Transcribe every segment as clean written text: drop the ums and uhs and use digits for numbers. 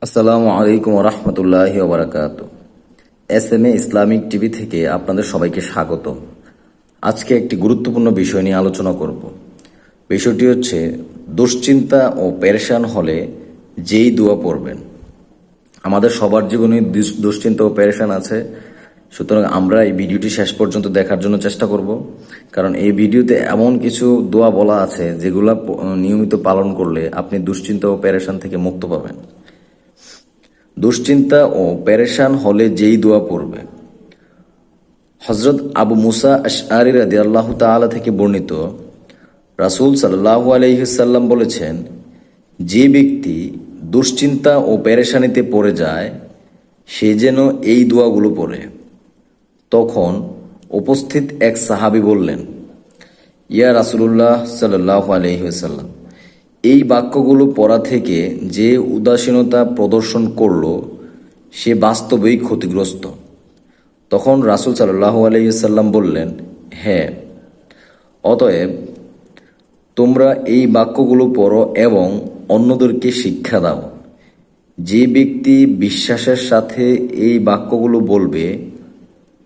আসসালামু আলাইকুম রহমতুল্লাহি ওবরাকাত। এসএমএ ইসলামিক টিভি থেকে আপনাদের সবাইকে স্বাগত। আজকে একটি গুরুত্বপূর্ণ বিষয় নিয়ে আলোচনা করব। বিষয়টি হচ্ছে দুশ্চিন্তা ও পেরেশান হলে যেই দোয়া পড়বেন। আমাদের সবার জীবনে দুশ্চিন্তা ও পেরেশান আছে, সুতরাং আমরা এই ভিডিওটি শেষ পর্যন্ত দেখার জন্য চেষ্টা করব, কারণ এই ভিডিওতে এমন কিছু দোয়া বলা আছে যেগুলো নিয়মিত পালন করলে আপনি দুশ্চিন্তা ও পেরেশান থেকে মুক্ত পাবেন। দুশ্চিন্তা ও পেরেশান হলে যেই দোয়া পড়বে। হযরত আবু মুসা আশআরী রাদিয়াল্লাহু তাআলা থেকে বর্ণিত, রাসূল সাল্লাল্লাহু আলাইহি সাল্লাম বলেছেন, যে ব্যক্তি দুশ্চিন্তা ও পেরেশানিতে পড়ে যায় সে যেন এই দোয়াগুলো পড়ে। তখন উপস্থিত এক সাহাবী বললেন, ইয়া রাসূলুল্লাহ সাল্লাল্লাহু আলাইহি ওয়াসাল্লাম, এই বাক্যগুলো পড়া থেকে যে উদাসীনতা প্রদর্শন করল সে বাস্তবেই ক্ষতিগ্রস্ত। তখন রাসূল সাল্লাল্লাহু আলাইহি সাল্লাম বললেন, হ্যাঁ, অতএব তোমরা এই বাক্যগুলো পড়ো এবং অন্যদেরকে শিক্ষা দাও। যে ব্যক্তি বিশ্বাসের সাথে এই বাক্যগুলো বলবে,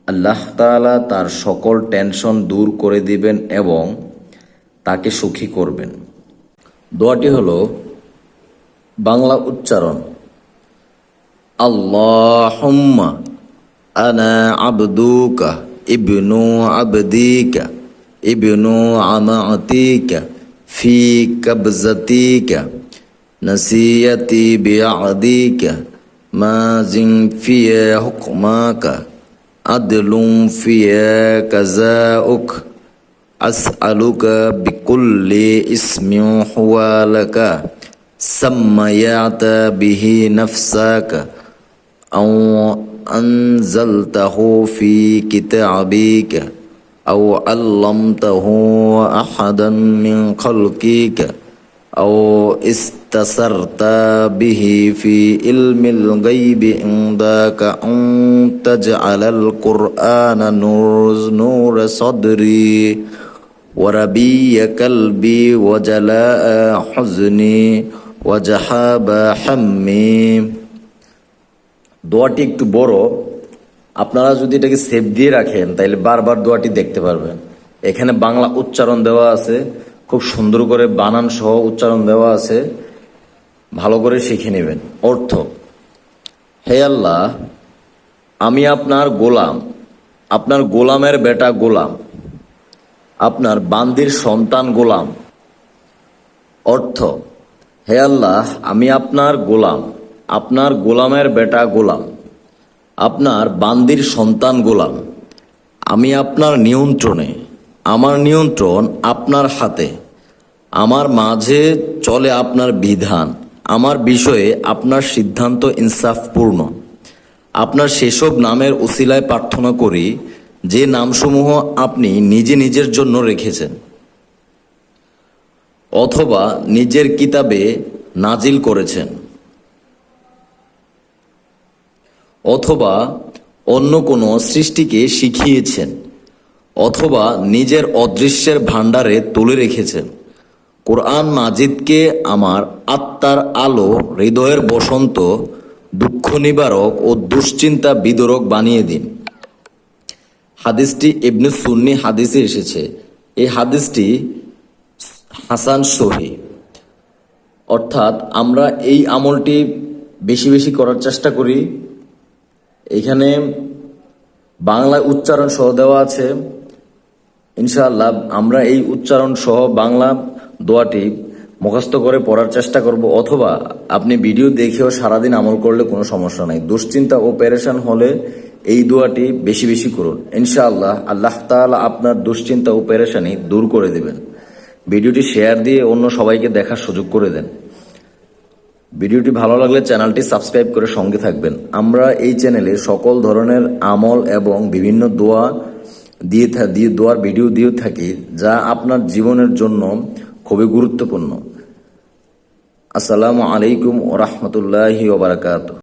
আল্লাহ তাআলা তার সকল টেনশন দূর করে দিবেন এবং তাকে সুখী করবেন। দোয়াটি হলো বাংলা উচ্চারণ, আল্লাহুম্মা আনা আবদুকা ইবনু আবদিকা ইবনু আমাতিকা ফি কবজতিকা নসিয়তি বিআদিকা মাজিন ফিয়া হুকমাকা আদলুম ফিয়া কাযাউক আসআলুকা বিকুল্লি ইসমিন হুয়া লাকা সাম্মায়াতা বিহি নাফসাকা আও আনজালতাহু ফি কিতাবিকা আও আল্লামতাহু আহাদান মিন খালকিকা আও ইস্তাসারতা বিহি ফি ইলমিল গায়বি ইনদাকা আন তাজআলাল কুরআনা নূর সাদরি وربي قلبي وجلاء حزني وجحاب حمي। দোয়াটি একটু বড়, আপনারা যদি এটাকে সেভ দিয়ে রাখেন তাহলে বারবার দোয়াটি দেখতে পারবেন। এখানে বাংলা উচ্চারণ দেওয়া আছে, খুব সুন্দর করে বানান সহ উচ্চারণ দেওয়া আছে, ভালো করে শিখে নেবেন। অর্থ, হে আল্লাহ, আমি আপনার গোলাম, আপনার গোলামের বেটা গোলাম, আপনার বান্দির সন্তান গোলাম। অর্থ, হে আল্লাহ, আমি আপনার গোলাম, আপনার গোলামের বেটা গোলাম, আপনার বান্দির সন্তান গোলাম। আমি আপনার নিয়ন্ত্রণে, আমার নিয়ন্ত্রণ আপনার হাতে, আমার মাঝে চলে আপনার বিধান, আমার বিষয়ে আপনার সিদ্ধান্ত ইনসাফপূর্ণ। আপনার সেসব নামের উসিলায় প্রার্থনা করি যে নামসমূহ আপনি নিজে নিজের জন্য রেখেছেন অথবা নিজের কিতাবে নাজিল করেছেন অথবা অন্য কোনো সৃষ্টিকে শিখিয়েছেন অথবা নিজের অদৃশ্যের ভাণ্ডারে তুলে রেখেছেন। কোরআন মাজিদকে আমার আত্মার আলো, হৃদয়ের বসন্ত, দুঃখ নিবারক ও দুশ্চিন্তা বিদরক বানিয়ে দিন। হাদিসটি ইবনে সুন্নি হাদিসে এসেছে। এই হাদিসটি হাসান সহি। অর্থাৎ আমরা এই আমলটি বেশি বেশি করার চেষ্টা করি। এখানে বাংলায় উচ্চারণ সহ দেওয়া আছে। ইনশাআল্লাহ আমরা এই উচ্চারণ সহ বাংলা দোয়াটি মুখস্থ করে পড়ার চেষ্টা করব, অথবা আপনি ভিডিও দেখেও সারাদিন আমল করলে কোনো সমস্যা নাই। দুশ্চিন্তা ও পেরেশান হলে এই দোয়াটি বেশি বেশি করুন। ইনশাআল্লাহ আল্লাহ তাআলা আপনার দুশ্চিন্তা ও পেরেশানি দূর করে দেবেন। ভিডিওটি শেয়ার দিয়ে অন্য সবাইকে দেখার সুযোগ করে দেন। ভিডিওটি ভালো লাগলে চ্যানেলটি সাবস্ক্রাইব করে সঙ্গে থাকবেন। আমরা এই চ্যানেলে সকল ধরনের আমল এবং বিভিন্ন দোয়া দোয়ার ভিডিও দিয়ে থাকি, যা আপনার জীবনের জন্য খুবই গুরুত্বপূর্ণ। আসসালামু আলাইকুম ওয়া রাহমাতুল্লাহি ওয়া বারাকাতুহু।